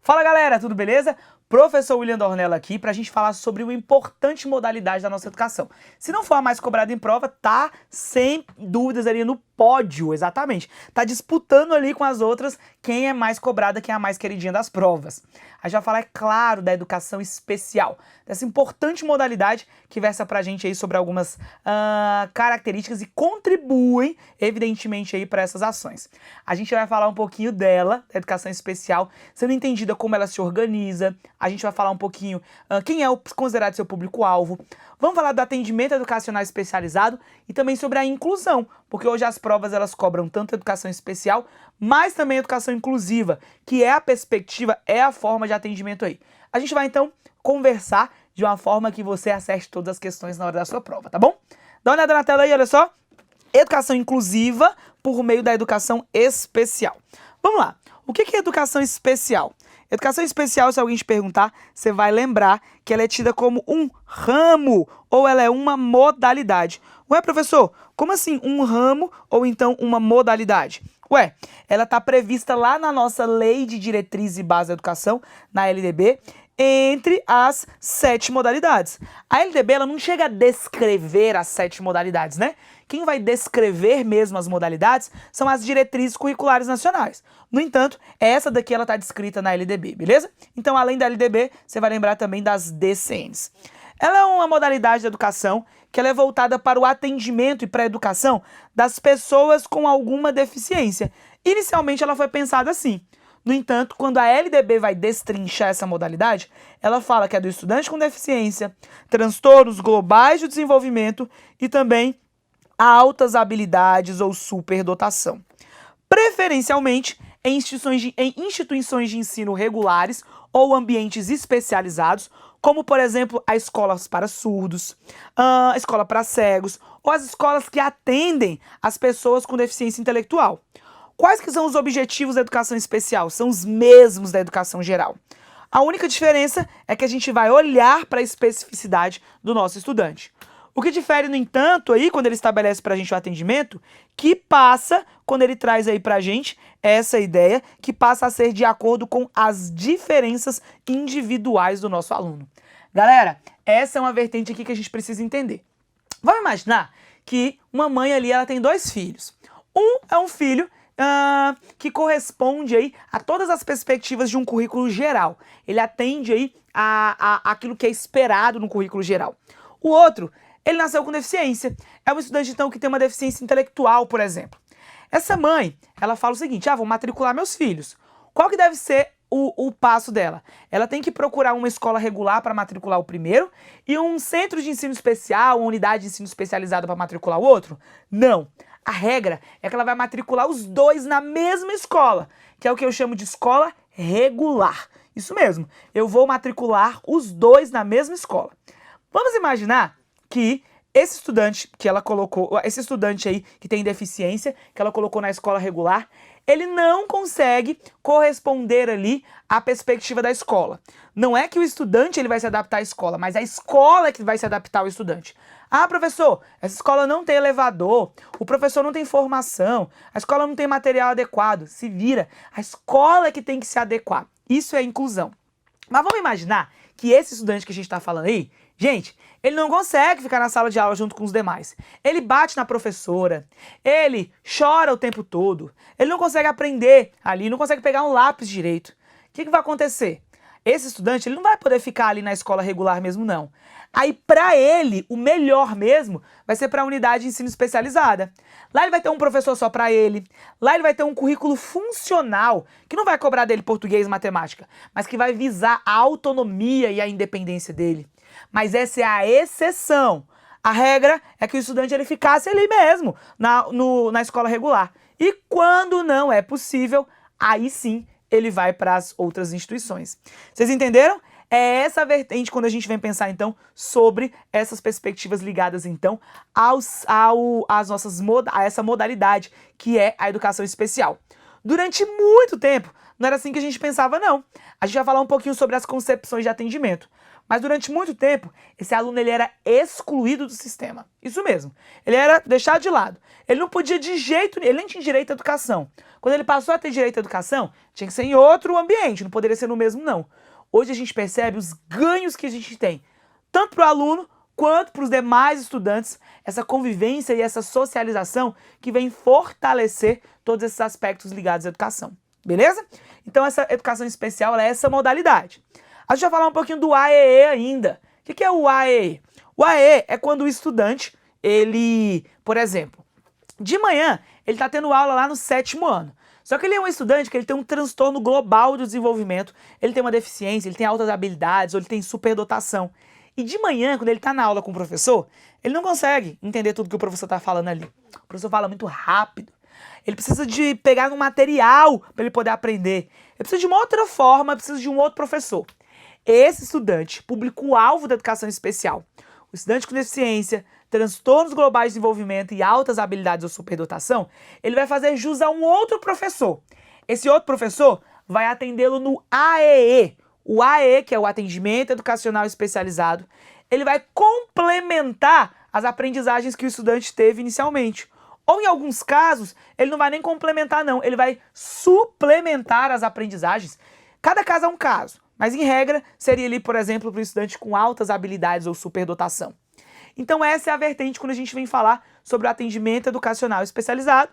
Fala galera, tudo beleza? Professor William Dornella aqui para a gente falar sobre uma importante modalidade da nossa educação. Se não for a mais cobrada em prova, tá sem dúvidas ali no pódio, exatamente. Tá disputando ali com as outras quem é mais cobrada, quem é a mais queridinha das provas. A gente vai falar, é claro, da educação especial, dessa importante modalidade que versa pra gente aí sobre algumas características e contribuem, evidentemente, aí para essas ações. A gente vai falar um pouquinho dela, da educação especial, sendo entendida como ela se organiza. A gente vai falar um pouquinho quem é o considerado seu público-alvo. Vamos falar do atendimento educacional especializado e também sobre a inclusão, porque hoje as provas elas cobram tanto educação especial, mas também educação inclusiva, que é a perspectiva, é a forma de atendimento aí. A gente vai então conversar de uma forma que você acerte todas as questões na hora da sua prova, tá bom? Dá uma olhada na tela aí, olha só. Educação inclusiva por meio da educação especial. Vamos lá. O que é educação especial? Educação especial, se alguém te perguntar, você vai lembrar que ela é tida como um ramo ou ela é uma modalidade. Ué, professor, como assim um ramo ou então uma modalidade? Ué, ela está prevista lá na nossa Lei de Diretriz e Base da Educação, na LDB, entre as 7 modalidades. A LDB ela não chega a descrever as 7 modalidades, né? Quem vai descrever mesmo as modalidades são as diretrizes curriculares nacionais. No entanto, essa daqui ela está descrita na LDB, beleza? Então, além da LDB, você vai lembrar também das DCNs. Ela é uma modalidade de educação que ela é voltada para o atendimento e para a educação das pessoas com alguma deficiência. Inicialmente, ela foi pensada assim. No entanto, quando a LDB vai destrinchar essa modalidade, ela fala que é do estudante com deficiência, transtornos globais de desenvolvimento e também altas habilidades ou superdotação. Preferencialmente em instituições de ensino regulares ou ambientes especializados, como, por exemplo, as escolas para surdos, a escola para cegos ou as escolas que atendem as pessoas com deficiência intelectual. Quais que são os objetivos da educação especial? São os mesmos da educação geral. A única diferença é que a gente vai olhar para a especificidade do nosso estudante. O que difere, no entanto, aí, quando ele estabelece para a gente o atendimento, que passa, quando ele traz aí para a gente essa ideia, que passa a ser de acordo com as diferenças individuais do nosso aluno. Galera, essa é uma vertente aqui que a gente precisa entender. Vamos imaginar que uma mãe ali, ela tem 2 filhos. Um é um filho que corresponde aí a todas as perspectivas de um currículo geral. Ele atende aí aquilo que é esperado no currículo geral. O outro, ele nasceu com deficiência. É um estudante, então, que tem uma deficiência intelectual, por exemplo. Essa mãe, ela fala o seguinte, vou matricular meus filhos. Qual que deve ser o passo dela? Ela tem que procurar uma escola regular para matricular o primeiro e um centro de ensino especial, uma unidade de ensino especializada para matricular o outro? Não. A regra é que ela vai matricular os 2 na mesma escola, que é o que eu chamo de escola regular. Isso mesmo, eu vou matricular os 2 na mesma escola. Vamos imaginar que esse estudante que ela colocou, esse estudante aí que tem deficiência, que ela colocou na escola regular, ele não consegue corresponder ali à perspectiva da escola. Não é que o estudante ele vai se adaptar à escola, mas a escola é que vai se adaptar ao estudante. Ah, professor, essa escola não tem elevador, o professor não tem formação, a escola não tem material adequado. Se vira, a escola é que tem que se adequar. Isso é inclusão. Mas vamos imaginar que esse estudante que a gente está falando aí, gente, ele não consegue ficar na sala de aula junto com os demais. Ele bate na professora, ele chora o tempo todo, ele não consegue aprender ali, não consegue pegar um lápis direito. O que vai acontecer? Esse estudante ele não vai poder ficar ali na escola regular mesmo, não. Aí, para ele, o melhor mesmo vai ser para a unidade de ensino especializada. Lá ele vai ter um professor só para ele. Lá ele vai ter um currículo funcional, que não vai cobrar dele português e matemática, mas que vai visar a autonomia e a independência dele. Mas essa é a exceção. A regra é que o estudante ele ficasse ali mesmo, na escola regular. E quando não é possível, aí sim ele vai para as outras instituições. Vocês entenderam? É essa a vertente quando a gente vem pensar, então, sobre essas perspectivas ligadas, então, a essa modalidade que é a educação especial. Durante muito tempo, não era assim que a gente pensava, não. A gente vai falar um pouquinho sobre as concepções de atendimento. Mas durante muito tempo, esse aluno ele era excluído do sistema. Isso mesmo. Ele era deixado de lado. Ele não podia de jeito nenhum, ele nem tinha direito à educação. Quando ele passou a ter direito à educação, tinha que ser em outro ambiente, não poderia ser no mesmo não. Hoje a gente percebe os ganhos que a gente tem, tanto para o aluno quanto para os demais estudantes, essa convivência e essa socialização que vem fortalecer todos esses aspectos ligados à educação. Beleza? Então essa educação especial ela é essa modalidade. A gente vai falar um pouquinho do AEE ainda. O que é o AEE? O AEE é quando o estudante, ele, por exemplo, de manhã, ele está tendo aula lá no 7º ano. Só que ele é um estudante que ele tem um transtorno global de desenvolvimento, ele tem uma deficiência, ele tem altas habilidades, ou ele tem superdotação. E de manhã, quando ele está na aula com o professor, ele não consegue entender tudo que o professor está falando ali. O professor fala muito rápido. Ele precisa de pegar no material para ele poder aprender. Ele precisa de uma outra forma, precisa de um outro professor. Esse estudante, público-alvo da educação especial, o estudante com deficiência, transtornos globais de desenvolvimento e altas habilidades ou superdotação, ele vai fazer jus a um outro professor. Esse outro professor vai atendê-lo no AEE. O AEE, que é o Atendimento Educacional Especializado, ele vai complementar as aprendizagens que o estudante teve inicialmente. Ou em alguns casos, ele não vai nem complementar não, ele vai suplementar as aprendizagens. Cada caso é um caso, mas em regra seria ali, por exemplo, para o estudante com altas habilidades ou superdotação. Então essa é a vertente quando a gente vem falar sobre o atendimento educacional especializado.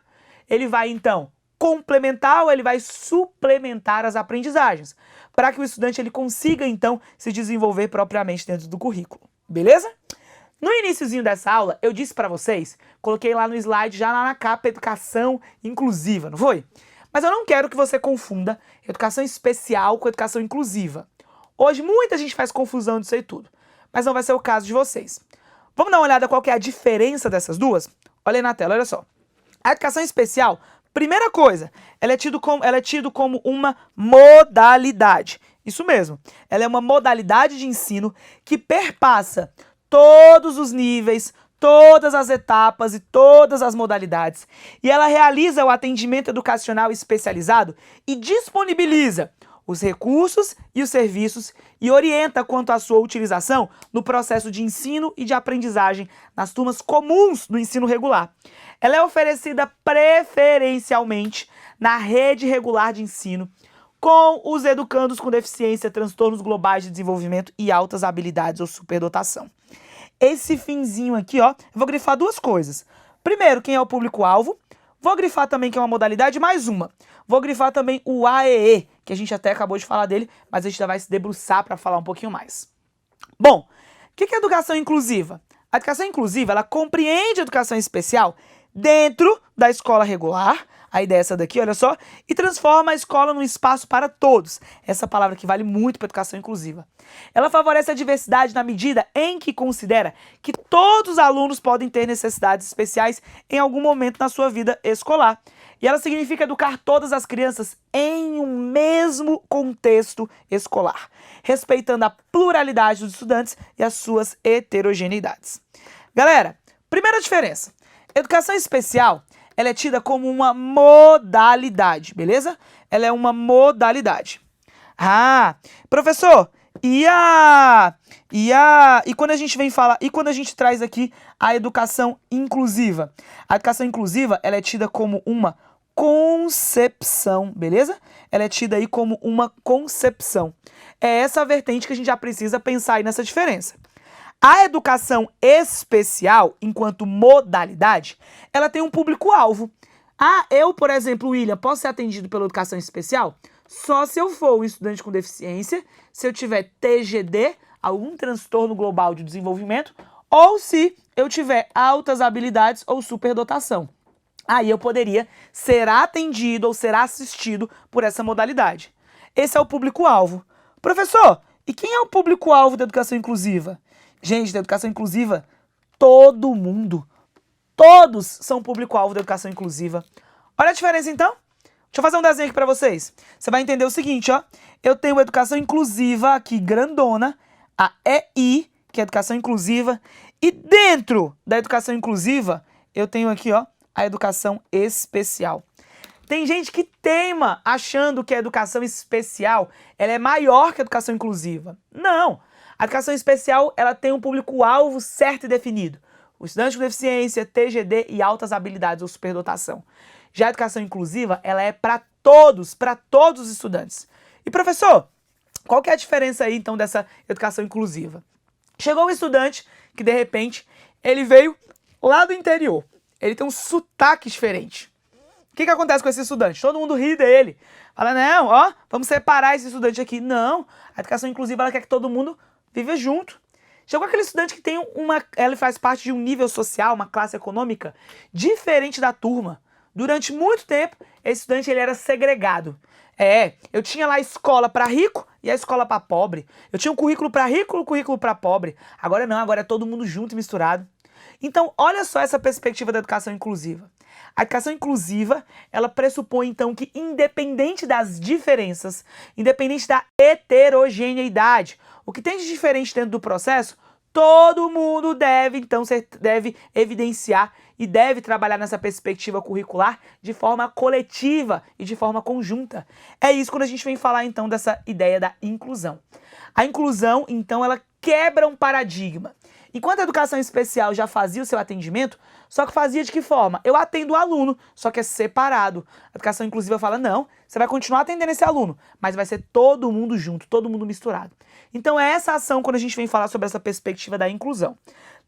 Ele vai então complementar ou ele vai suplementar as aprendizagens, para que o estudante ele consiga então se desenvolver propriamente dentro do currículo. Beleza? No iniciozinho dessa aula, eu disse para vocês, coloquei lá no slide, já lá na capa, educação inclusiva, não foi? Mas eu não quero que você confunda educação especial com educação inclusiva. Hoje muita gente faz confusão disso aí tudo, mas não vai ser o caso de vocês. Vamos dar uma olhada qual que é a diferença dessas duas? Olha aí na tela, olha só. A educação especial, primeira coisa, ela é tido como uma modalidade. Isso mesmo, ela é uma modalidade de ensino que perpassa todos os níveis, todas as etapas e todas as modalidades. E ela realiza o atendimento educacional especializado e disponibiliza os recursos e os serviços e orienta quanto à sua utilização no processo de ensino e de aprendizagem nas turmas comuns do ensino regular. Ela é oferecida preferencialmente na rede regular de ensino com os educandos com deficiência, transtornos globais de desenvolvimento e altas habilidades ou superdotação. Esse finzinho aqui, ó, eu vou grifar duas coisas. Primeiro, quem é o público-alvo. Vou grifar também que é uma modalidade, mais uma. Vou grifar também o AEE, que a gente até acabou de falar dele, mas a gente já vai se debruçar para falar um pouquinho mais. Bom, o que é educação inclusiva? A educação inclusiva, ela compreende a educação especial dentro da escola regular, a ideia é essa daqui, olha só, e transforma a escola num espaço para todos. Essa palavra que vale muito para a educação inclusiva. Ela favorece a diversidade na medida em que considera que todos os alunos podem ter necessidades especiais em algum momento na sua vida escolar. E ela significa educar todas as crianças em um mesmo contexto escolar, respeitando a pluralidade dos estudantes e as suas heterogeneidades. Galera, primeira diferença. Educação especial, ela é tida como uma modalidade, beleza? Ela é uma modalidade. Ah, professor, e quando a gente vem falar, e quando a gente traz aqui a educação inclusiva? A educação inclusiva, ela é tida como uma concepção, beleza? Ela é tida aí como uma concepção. É essa a vertente que a gente já precisa pensar aí nessa diferença. A educação especial, enquanto modalidade, ela tem um público-alvo. Ah, eu, por exemplo, William, posso ser atendido pela educação especial? Só se eu for um estudante com deficiência, se eu tiver TGD, algum transtorno global de desenvolvimento, ou se eu tiver altas habilidades ou superdotação. Aí eu poderia ser atendido ou ser assistido por essa modalidade. Esse é o público-alvo. Professor, e quem é o público-alvo da educação inclusiva? Gente, da educação inclusiva, todo mundo, todos são público-alvo da educação inclusiva. Olha a diferença então. Deixa eu fazer um desenho aqui para vocês. Você vai entender o seguinte, ó. Eu tenho a educação inclusiva aqui grandona, a EI, que é a educação inclusiva, e dentro da educação inclusiva, eu tenho aqui, ó, a educação especial. Tem gente que teima achando que a educação especial ela é maior que a educação inclusiva. Não. A educação especial, ela tem um público-alvo certo e definido. O estudante com deficiência, TGD e altas habilidades ou superdotação. Já a educação inclusiva, ela é para todos os estudantes. E professor, qual que é a diferença aí então dessa educação inclusiva? Chegou um estudante que de repente ele veio lá do interior. Ele tem um sotaque diferente. O que acontece com esse estudante? Todo mundo ri dele. Fala, não, ó, vamos separar esse estudante aqui. Não, a educação inclusiva ela quer que todo mundo viva junto. Chegou aquele estudante que tem ela faz parte de um nível social, uma classe econômica diferente da turma. Durante muito tempo, esse estudante ele era segregado. Eu tinha lá a escola para rico e a escola para pobre. Eu tinha um currículo para rico e um currículo para pobre. Agora não, agora é todo mundo junto e misturado. Então, olha só essa perspectiva da educação inclusiva. A educação inclusiva, ela pressupõe, então, que independente das diferenças, independente da heterogeneidade, o que tem de diferente dentro do processo, todo mundo deve, então, deve evidenciar e deve trabalhar nessa perspectiva curricular de forma coletiva e de forma conjunta. É isso quando a gente vem falar, então, dessa ideia da inclusão. A inclusão, então, ela quebra um paradigma. Enquanto a educação especial já fazia o seu atendimento, só que fazia de que forma? Eu atendo o aluno, só que é separado. A educação inclusiva fala, não, você vai continuar atendendo esse aluno, mas vai ser todo mundo junto, todo mundo misturado. Então é essa ação quando a gente vem falar sobre essa perspectiva da inclusão.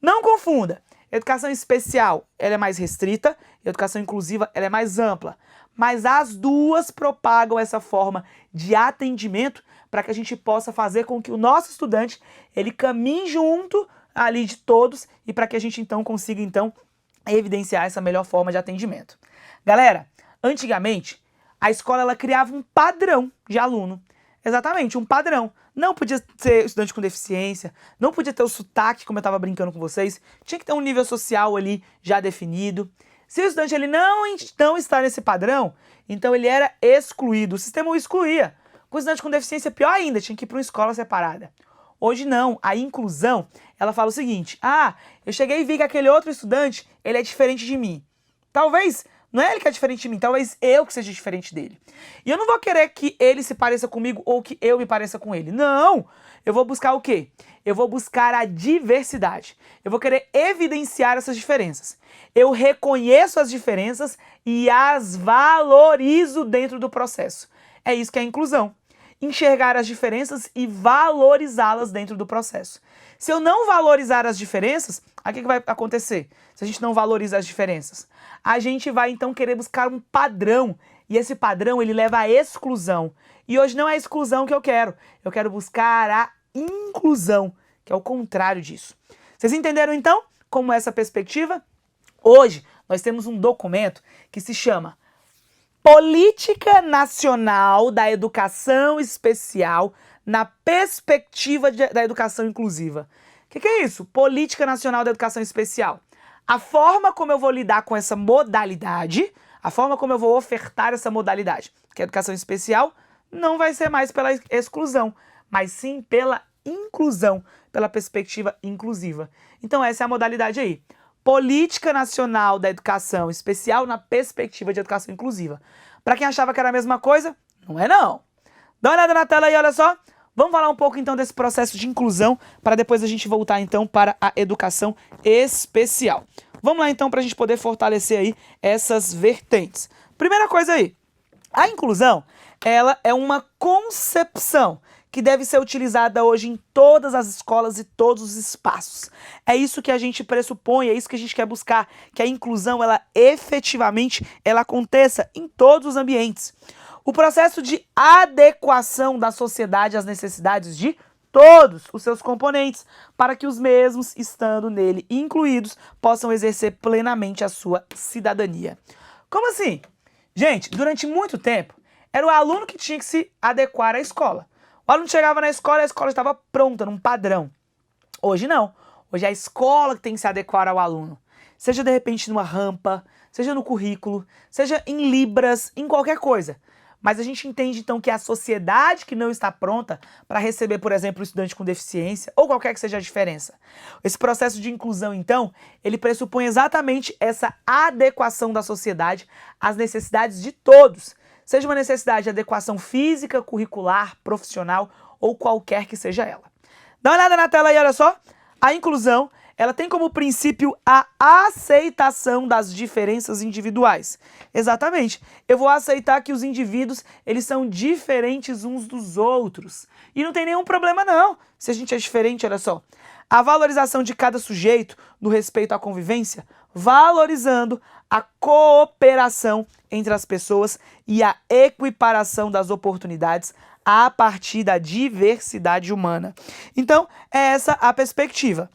Não confunda, educação especial ela é mais restrita e a educação inclusiva ela é mais ampla. Mas as duas propagam essa forma de atendimento para que a gente possa fazer com que o nosso estudante ele caminhe junto ali de todos e para que a gente então consiga então evidenciar essa melhor forma de atendimento. Galera, antigamente a escola ela criava um padrão de aluno. Exatamente, um padrão. Não podia ser estudante com deficiência, não podia ter o sotaque, como eu estava brincando com vocês, tinha que ter um nível social ali já definido. Se o estudante ele não está nesse padrão, então ele era excluído, o sistema o excluía. Com o estudante com deficiência, pior ainda, tinha que ir para uma escola separada. Hoje não, a inclusão, ela fala o seguinte, eu cheguei e vi que aquele outro estudante, ele é diferente de mim. Talvez, não é ele que é diferente de mim, talvez eu que seja diferente dele. E eu não vou querer que ele se pareça comigo ou que eu me pareça com ele. Não! Eu vou buscar o quê? Eu vou buscar a diversidade. Eu vou querer evidenciar essas diferenças. Eu reconheço as diferenças e as valorizo dentro do processo. É isso que é a inclusão. Enxergar as diferenças e valorizá-las dentro do processo. Se eu não valorizar as diferenças, o que vai acontecer? Se a gente não valoriza as diferenças, a gente vai então querer buscar um padrão e esse padrão ele leva à exclusão. E hoje não é a exclusão que eu quero buscar a inclusão, que é o contrário disso. Vocês entenderam então como é essa perspectiva? Hoje nós temos um documento que se chama Política Nacional da Educação Especial na Perspectiva da Educação Inclusiva. O que é isso? Política Nacional da Educação Especial. A forma como eu vou lidar com essa modalidade, a forma como eu vou ofertar essa modalidade, que a educação especial não vai ser mais pela exclusão, mas sim pela inclusão, pela perspectiva inclusiva. Então essa é a modalidade aí. Política Nacional da Educação Especial na Perspectiva de Educação Inclusiva. Para quem achava que era a mesma coisa, não é não. Dá uma olhada na tela aí, olha só. Vamos falar um pouco então desse processo de inclusão, para depois a gente voltar então para a educação especial. Vamos lá então para a gente poder fortalecer aí essas vertentes. Primeira coisa aí, a inclusão, ela é uma concepção que deve ser utilizada hoje em todas as escolas e todos os espaços. É isso que a gente pressupõe, é isso que a gente quer buscar, que a inclusão, ela efetivamente, ela aconteça em todos os ambientes. O processo de adequação da sociedade às necessidades de todos os seus componentes, para que os mesmos, estando nele incluídos, possam exercer plenamente a sua cidadania. Como assim? Gente, durante muito tempo, era o aluno que tinha que se adequar à escola. O aluno chegava na escola e a escola estava pronta, num padrão. Hoje não. Hoje é a escola que tem que se adequar ao aluno. Seja de repente numa rampa, seja no currículo, seja em libras, em qualquer coisa. Mas a gente entende então que é a sociedade que não está pronta para receber, por exemplo, o estudante com deficiência ou qualquer que seja a diferença. Esse processo de inclusão, então, ele pressupõe exatamente essa adequação da sociedade às necessidades de todos. Seja uma necessidade de adequação física, curricular, profissional ou qualquer que seja ela. Dá uma olhada na tela aí, olha só. A inclusão, ela tem como princípio a aceitação das diferenças individuais. Exatamente. Eu vou aceitar que os indivíduos, eles são diferentes uns dos outros. E não tem nenhum problema não, se a gente é diferente, olha só. A valorização de cada sujeito no respeito à convivência, valorizando a cooperação entre as pessoas e a equiparação das oportunidades a partir da diversidade humana. Então, é essa a perspectiva.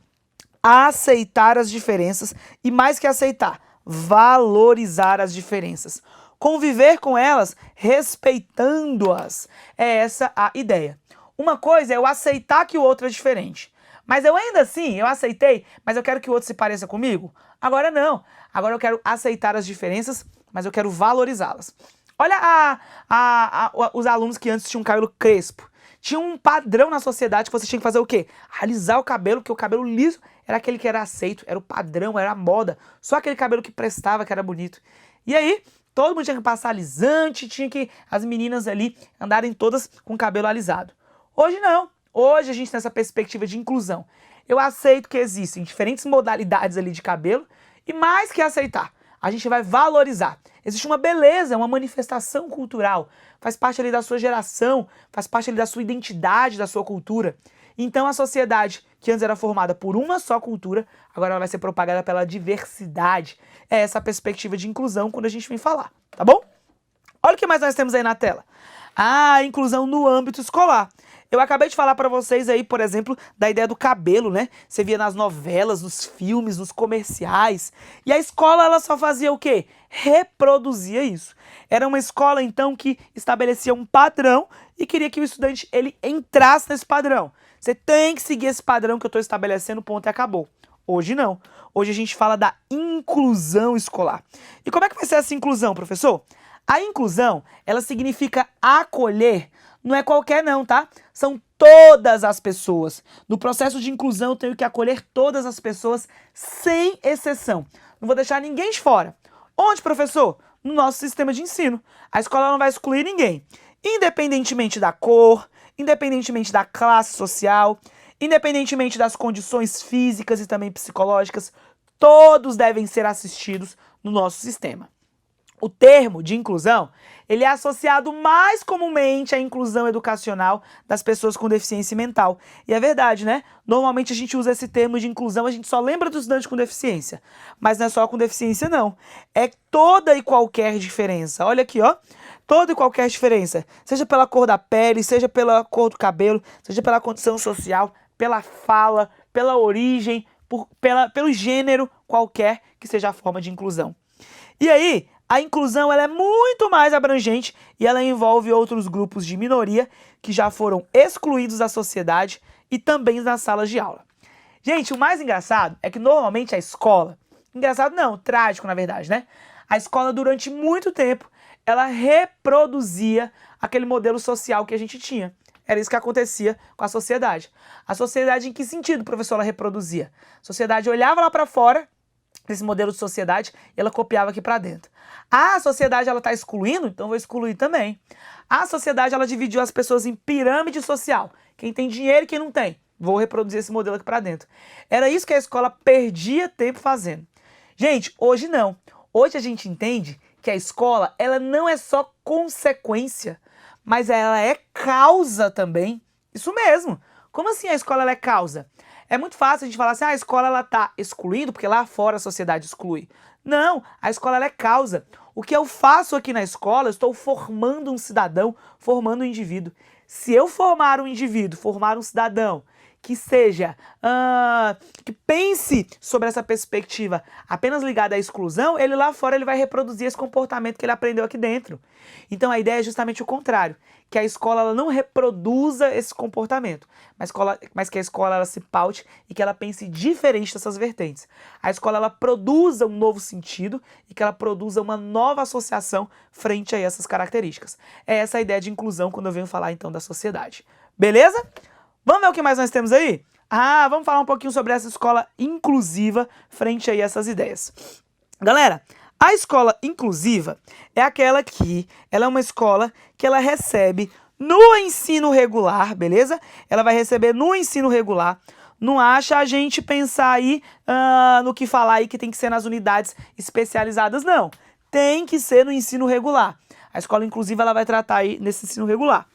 Aceitar as diferenças e, mais que aceitar, valorizar as diferenças. Conviver com elas, respeitando-as. É essa a ideia. Uma coisa é eu aceitar que o outro é diferente. Mas eu ainda assim, eu aceitei, mas eu quero que o outro se pareça comigo? Agora não. Agora eu quero aceitar as diferenças, mas eu quero valorizá-las. Olha os alunos que antes tinham cabelo crespo. Tinha um padrão na sociedade que você tinha que fazer o quê? Alisar o cabelo, porque o cabelo liso era aquele que era aceito, era o padrão, era a moda. Só aquele cabelo que prestava, que era bonito. E aí, todo mundo tinha que passar alisante, tinha que as meninas ali andarem todas com o cabelo alisado. Hoje não. Hoje a gente tem essa perspectiva de inclusão. Eu aceito que existem diferentes modalidades ali de cabelo e mais que aceitar, a gente vai valorizar. Existe uma beleza, uma manifestação cultural, faz parte ali da sua geração, faz parte ali da sua identidade, da sua cultura. Então a sociedade, que antes era formada por uma só cultura, agora ela vai ser propagada pela diversidade. É essa a perspectiva de inclusão quando a gente vem falar, tá bom? Olha o que mais nós temos aí na tela. A inclusão no âmbito escolar. Eu acabei de falar para vocês aí, por exemplo, da ideia do cabelo, né? Você via nas novelas, nos filmes, nos comerciais. E a escola, ela só fazia o quê? Reproduzia isso. Era uma escola, então, que estabelecia um padrão e queria que o estudante, ele entrasse nesse padrão. Você tem que seguir esse padrão que eu estou estabelecendo, ponto e acabou. Hoje não. Hoje a gente fala da inclusão escolar. E como é que vai ser essa inclusão, professor? A inclusão, ela significa acolher. Não é qualquer não, tá? São todas as pessoas. No processo de inclusão, eu tenho que acolher todas as pessoas, sem exceção. Não vou deixar ninguém de fora. Onde, professor? No nosso sistema de ensino. A escola não vai excluir ninguém. Independentemente da cor, independentemente da classe social, independentemente das condições físicas e também psicológicas, todos devem ser assistidos no nosso sistema. O termo de inclusão, ele é associado mais comumente à inclusão educacional das pessoas com deficiência mental. E é verdade, né? Normalmente a gente usa esse termo de inclusão, a gente só lembra do estudante com deficiência. Mas não é só com deficiência, não. É toda e qualquer diferença. Olha aqui, ó. Toda e qualquer diferença. Seja pela cor da pele, seja pela cor do cabelo, seja pela condição social, pela fala, pela origem, pelo gênero qualquer que seja a forma de inclusão. E aí, a inclusão ela é muito mais abrangente e ela envolve outros grupos de minoria que já foram excluídos da sociedade e também nas salas de aula. Gente, o mais engraçado é que normalmente a escola, engraçado não, trágico na verdade, né? A escola durante muito tempo, ela reproduzia aquele modelo social que a gente tinha. Era isso que acontecia com a sociedade. A sociedade em que sentido, professor, ela reproduzia? A sociedade olhava lá para fora, esse modelo de sociedade, e ela copiava aqui para dentro. A sociedade ela está excluindo, então vou excluir também. A sociedade ela dividiu as pessoas em pirâmide social. Quem tem dinheiro e quem não tem. Vou reproduzir esse modelo aqui para dentro. Era isso que a escola perdia tempo fazendo. Gente, hoje não. Hoje a gente entende que a escola ela não é só consequência, mas ela é causa também. Isso mesmo. Como assim a escola ela é causa? É muito fácil a gente falar assim, a escola ela tá excluindo porque lá fora a sociedade exclui. Não, a escola ela é causa. O que eu faço aqui na escola, eu estou formando um cidadão, formando um indivíduo. Se eu formar um indivíduo, formar um cidadão que seja, que pense sobre essa perspectiva apenas ligada à exclusão, ele lá fora ele vai reproduzir esse comportamento que ele aprendeu aqui dentro. Então a ideia é justamente o contrário, que a escola ela não reproduza esse comportamento, mas que a escola ela se paute e que ela pense diferente dessas vertentes. A escola ela produza um novo sentido e que ela produza uma nova associação frente a essas características. É essa a ideia de inclusão quando eu venho falar então da sociedade. Beleza? Vamos ver o que mais nós temos aí? Vamos falar um pouquinho sobre essa escola inclusiva frente a essas ideias. Galera, a escola inclusiva é aquela que ela é uma escola que ela recebe no ensino regular, beleza? Ela vai receber no ensino regular. Não acha a gente pensar aí no que falar aí que tem que ser nas unidades especializadas, não. Tem que ser no ensino regular. A escola inclusiva ela vai tratar aí nesse ensino regular.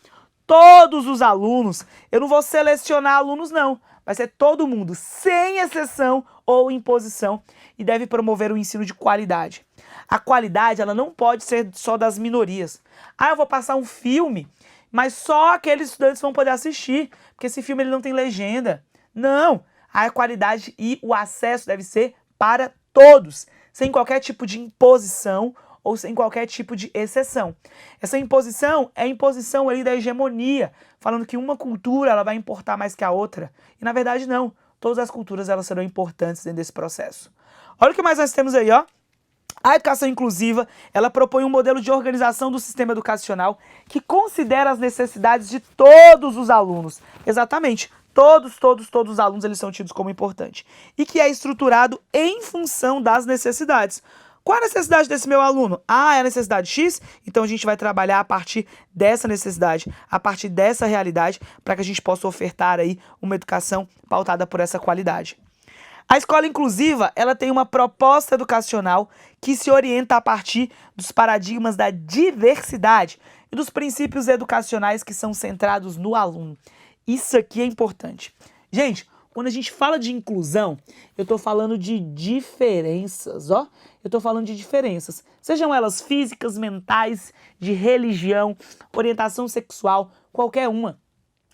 Todos os alunos, eu não vou selecionar alunos não, vai ser todo mundo, sem exceção ou imposição, e deve promover um ensino de qualidade. A qualidade ela não pode ser só das minorias. Ah, eu vou passar um filme, mas só aqueles estudantes vão poder assistir, porque esse filme ele não tem legenda. Não, a qualidade e o acesso deve ser para todos, sem qualquer tipo de imposição ou sem qualquer tipo de exceção. Essa imposição é a imposição ali da hegemonia, falando que uma cultura ela vai importar mais que a outra. E na verdade não, todas as culturas elas serão importantes dentro desse processo. Olha o que mais nós temos aí, ó. A educação inclusiva, ela propõe um modelo de organização do sistema educacional que considera as necessidades de todos os alunos. Exatamente, todos os alunos eles são tidos como importantes. E que é estruturado em função das necessidades. Qual é a necessidade desse meu aluno? Ah, é a necessidade X? Então a gente vai trabalhar a partir dessa necessidade, a partir dessa realidade, para que a gente possa ofertar aí uma educação pautada por essa qualidade. A escola inclusiva, ela tem uma proposta educacional que se orienta a partir dos paradigmas da diversidade e dos princípios educacionais que são centrados no aluno. Isso aqui é importante. Gente, quando a gente fala de inclusão, eu estou falando de diferenças, ó. Eu estou falando de diferenças, sejam elas físicas, mentais, de religião, orientação sexual, qualquer uma.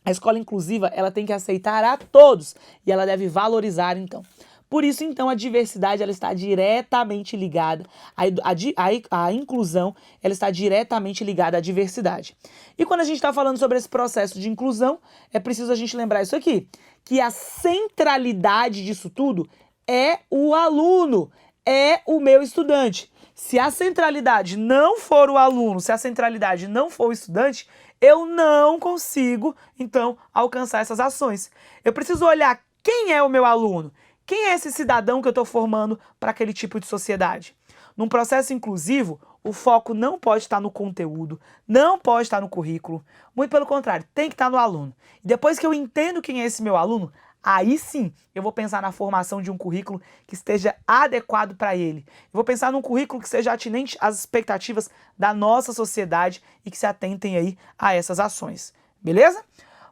A escola inclusiva, ela tem que aceitar a todos e ela deve valorizar, então. Por isso, então, a diversidade ela está diretamente ligada, a inclusão ela está diretamente ligada à diversidade. E quando a gente está falando sobre esse processo de inclusão, é preciso a gente lembrar isso aqui, que a centralidade disso tudo é o aluno, é o meu estudante. Se a centralidade não for o aluno, se a centralidade não for o estudante, eu não consigo, então, alcançar essas ações. Eu preciso olhar quem é o meu aluno, quem é esse cidadão que eu estou formando para aquele tipo de sociedade. Num processo inclusivo, o foco não pode estar no conteúdo, não pode estar no currículo, muito pelo contrário, tem que estar no aluno. E depois que eu entendo quem é esse meu aluno, aí sim eu vou pensar na formação de um currículo que esteja adequado para ele. Eu vou pensar num currículo que seja atinente às expectativas da nossa sociedade e que se atentem aí a essas ações. Beleza?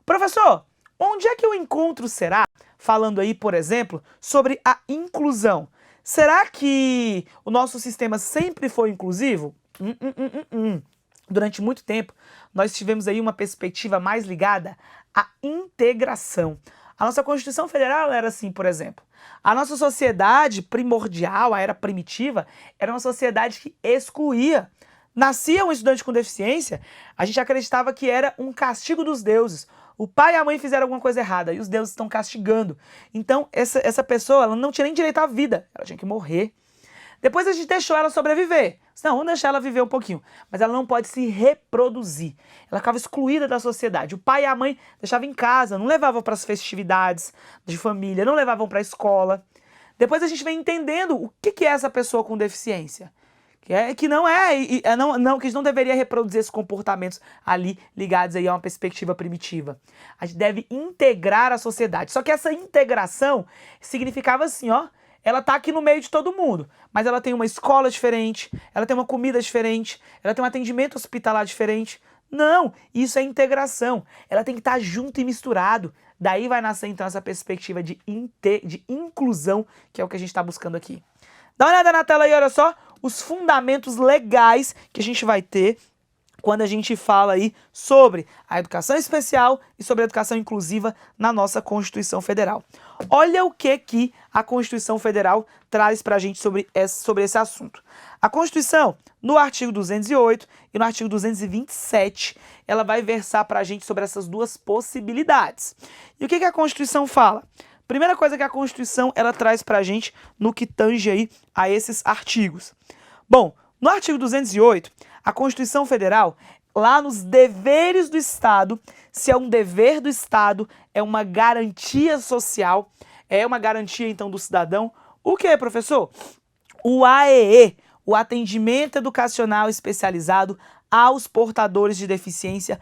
Professor, onde é que o encontro será? Falando aí, por exemplo, sobre a inclusão. Será que o nosso sistema sempre foi inclusivo? Durante muito tempo, nós tivemos aí uma perspectiva mais ligada à integração. A nossa Constituição Federal era assim, por exemplo. A nossa sociedade primordial, a era primitiva, era uma sociedade que excluía. Nascia um estudante com deficiência, a gente acreditava que era um castigo dos deuses. O pai e a mãe fizeram alguma coisa errada e os deuses estão castigando. Então, essa pessoa ela não tinha nem direito à vida, ela tinha que morrer. Depois a gente deixou ela sobreviver. Não, vamos deixar ela viver um pouquinho. Mas ela não pode se reproduzir. Ela ficava excluída da sociedade. O pai e a mãe deixavam em casa, não levavam para as festividades de família, não levavam para a escola. Depois a gente vem entendendo o que é essa pessoa com deficiência. Que a gente não deveria reproduzir esses comportamentos ali ligados aí a uma perspectiva primitiva. A gente deve integrar a sociedade. Só que essa integração significava assim, ó, ela tá aqui no meio de todo mundo, mas ela tem uma escola diferente, ela tem uma comida diferente, ela tem um atendimento hospitalar diferente. Não, isso é integração. Ela tem que estar junto e misturado. Daí vai nascer então essa perspectiva de inclusão, que é o que a gente está buscando aqui. Dá uma olhada na tela aí, olha só, os fundamentos legais que a gente vai ter quando a gente fala aí sobre a educação especial e sobre a educação inclusiva na nossa Constituição Federal. Olha o que a Constituição Federal traz para a gente sobre esse assunto. A Constituição, no artigo 208 e no artigo 227, ela vai versar para a gente sobre essas duas possibilidades. E o que a Constituição fala? Primeira coisa que a Constituição ela traz para a gente no que tange aí a esses artigos. Bom, no artigo 208, a Constituição Federal, lá nos deveres do Estado, se é um dever do Estado, é uma garantia social, é uma garantia então do cidadão. O que, professor? O AEE, o Atendimento Educacional Especializado aos Portadores de Deficiência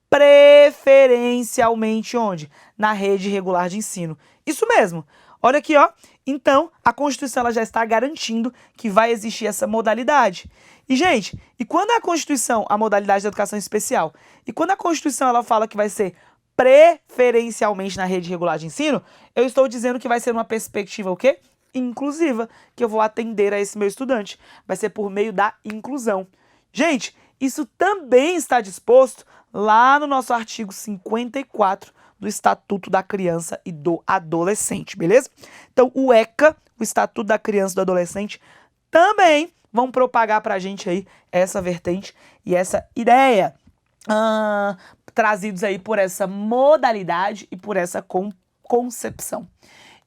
preferencialmente onde? Na rede regular de ensino. Isso mesmo. Olha aqui, ó. Então, a Constituição ela já está garantindo que vai existir essa modalidade. E, gente, e quando a Constituição, a modalidade da educação especial, e quando a Constituição ela fala que vai ser preferencialmente na rede regular de ensino, eu estou dizendo que vai ser uma perspectiva o quê? Inclusiva, que eu vou atender a esse meu estudante. Vai ser por meio da inclusão. Gente, isso também está disposto lá no nosso artigo 54 do Estatuto da Criança e do Adolescente, beleza? Então, o ECA, o Estatuto da Criança e do Adolescente, também vão propagar pra gente aí essa vertente e essa ideia trazidos aí por essa modalidade e por essa concepção.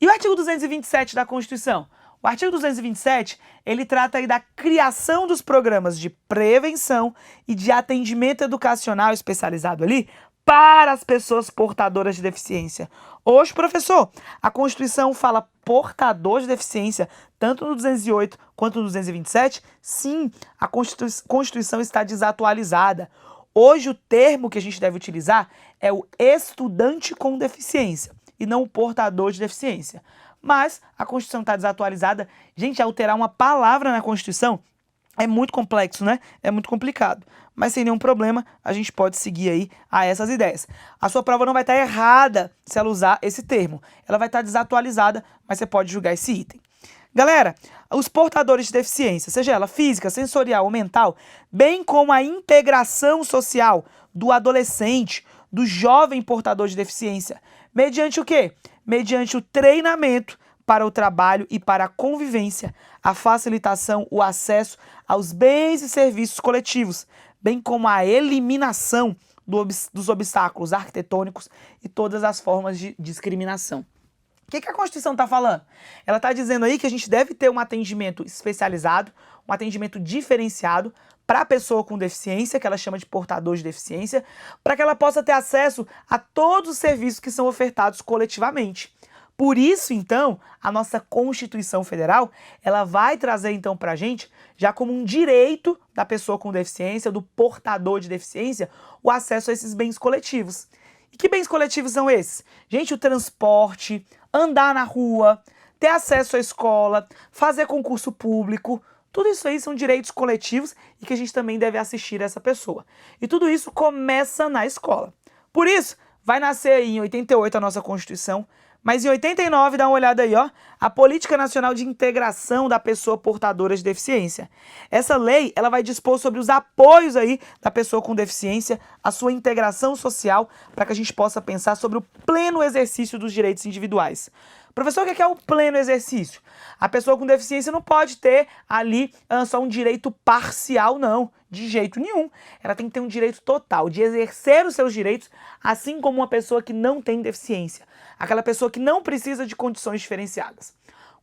E o artigo 227 da Constituição? O artigo 227, ele trata aí da criação dos programas de prevenção e de atendimento educacional especializado ali para as pessoas portadoras de deficiência. Hoje, professor, a Constituição fala portador de deficiência, tanto no 208 quanto no 227? Sim, a Constituição está desatualizada. Hoje, o termo que a gente deve utilizar é o estudante com deficiência e não o portador de deficiência. Mas a Constituição está desatualizada. Gente, alterar uma palavra na Constituição é muito complexo, né? É muito complicado. Mas sem nenhum problema, a gente pode seguir aí a essas ideias. A sua prova não vai estar errada se ela usar esse termo. Ela vai estar desatualizada, mas você pode julgar esse item. Galera, os portadores de deficiência, seja ela física, sensorial ou mental, bem como a integração social do adolescente, do jovem portador de deficiência, mediante o quê? Mediante o treinamento para o trabalho e para a convivência, a facilitação, o acesso aos bens e serviços coletivos, bem como a eliminação dos obstáculos arquitetônicos e todas as formas de discriminação. O que a Constituição está falando? Ela está dizendo aí que a gente deve ter um atendimento especializado, um atendimento diferenciado para a pessoa com deficiência, que ela chama de portador de deficiência, para que ela possa ter acesso a todos os serviços que são ofertados coletivamente. Por isso, então, a nossa Constituição Federal, ela vai trazer, então, para a gente, já como um direito da pessoa com deficiência, do portador de deficiência, o acesso a esses bens coletivos. E que bens coletivos são esses? Gente, o transporte, andar na rua, ter acesso à escola, fazer concurso público, tudo isso aí são direitos coletivos e que a gente também deve assistir essa pessoa. E tudo isso começa na escola. Por isso, vai nascer aí em 88 a nossa Constituição, mas em 89, dá uma olhada aí, ó, a Política Nacional de Integração da Pessoa Portadora de Deficiência. Essa lei, ela vai dispor sobre os apoios aí da pessoa com deficiência, a sua integração social, para que a gente possa pensar sobre o pleno exercício dos direitos individuais. Professor, o que é o pleno exercício? A pessoa com deficiência não pode ter ali só um direito parcial, não, de jeito nenhum. Ela tem que ter um direito total de exercer os seus direitos, assim como uma pessoa que não tem deficiência. Aquela pessoa que não precisa de condições diferenciadas.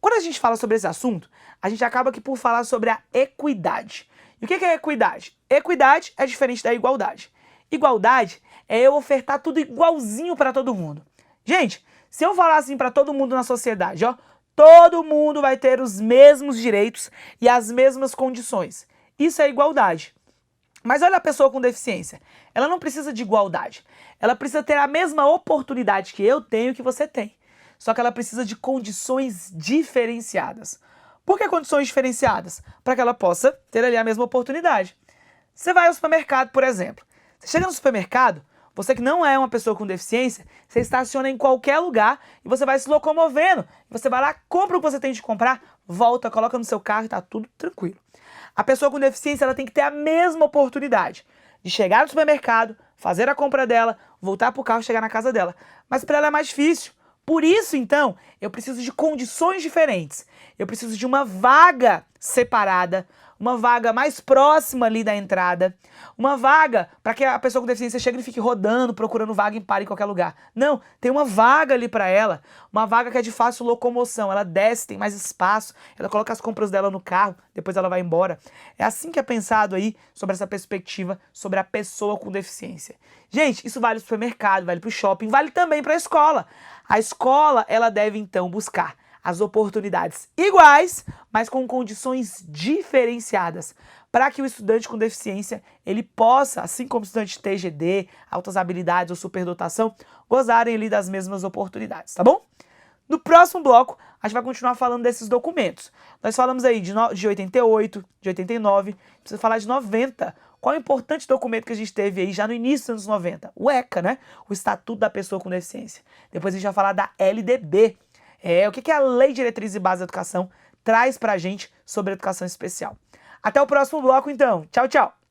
Quando a gente fala sobre esse assunto, a gente acaba aqui por falar sobre a equidade. E o que é equidade? Equidade é diferente da igualdade. Igualdade é eu ofertar tudo igualzinho para todo mundo. Gente, se eu falar assim para todo mundo na sociedade, ó, todo mundo vai ter os mesmos direitos e as mesmas condições. Isso é igualdade. Mas olha a pessoa com deficiência. Ela não precisa de igualdade. Ela precisa ter a mesma oportunidade que eu tenho e que você tem. Só que ela precisa de condições diferenciadas. Por que condições diferenciadas? Para que ela possa ter ali a mesma oportunidade. Você vai ao supermercado, por exemplo. Você chega no supermercado, você que não é uma pessoa com deficiência, você estaciona em qualquer lugar e você vai se locomovendo. Você vai lá, compra o que você tem de comprar, volta, coloca no seu carro e tá tudo tranquilo. A pessoa com deficiência ela tem que ter a mesma oportunidade de chegar no supermercado, fazer a compra dela, voltar pro carro e chegar na casa dela. Mas para ela é mais difícil. Por isso, então, eu preciso de condições diferentes. Eu preciso de uma vaga separada, uma vaga mais próxima ali da entrada, uma vaga para que a pessoa com deficiência chegue e fique rodando, procurando vaga e pare em qualquer lugar. Não, tem uma vaga ali para ela, uma vaga que é de fácil locomoção. Ela desce, tem mais espaço, ela coloca as compras dela no carro, depois ela vai embora. É assim que é pensado aí sobre essa perspectiva sobre a pessoa com deficiência. Gente, isso vale para o supermercado, vale para o shopping, vale também para a escola. A escola, ela deve então buscar as oportunidades iguais, mas com condições diferenciadas, para que o estudante com deficiência ele possa, assim como o estudante TGD, altas habilidades ou superdotação, gozarem ali das mesmas oportunidades, tá bom? No próximo bloco, a gente vai continuar falando desses documentos. Nós falamos aí de 88, de 89, precisa falar de 90. Qual é o importante documento que a gente teve aí já no início dos anos 90? O ECA, né? O Estatuto da Pessoa com Deficiência. Depois a gente vai falar da LDB. O que a Lei de Diretriz e Base da Educação traz pra gente sobre educação especial. Até o próximo bloco, então. Tchau, tchau!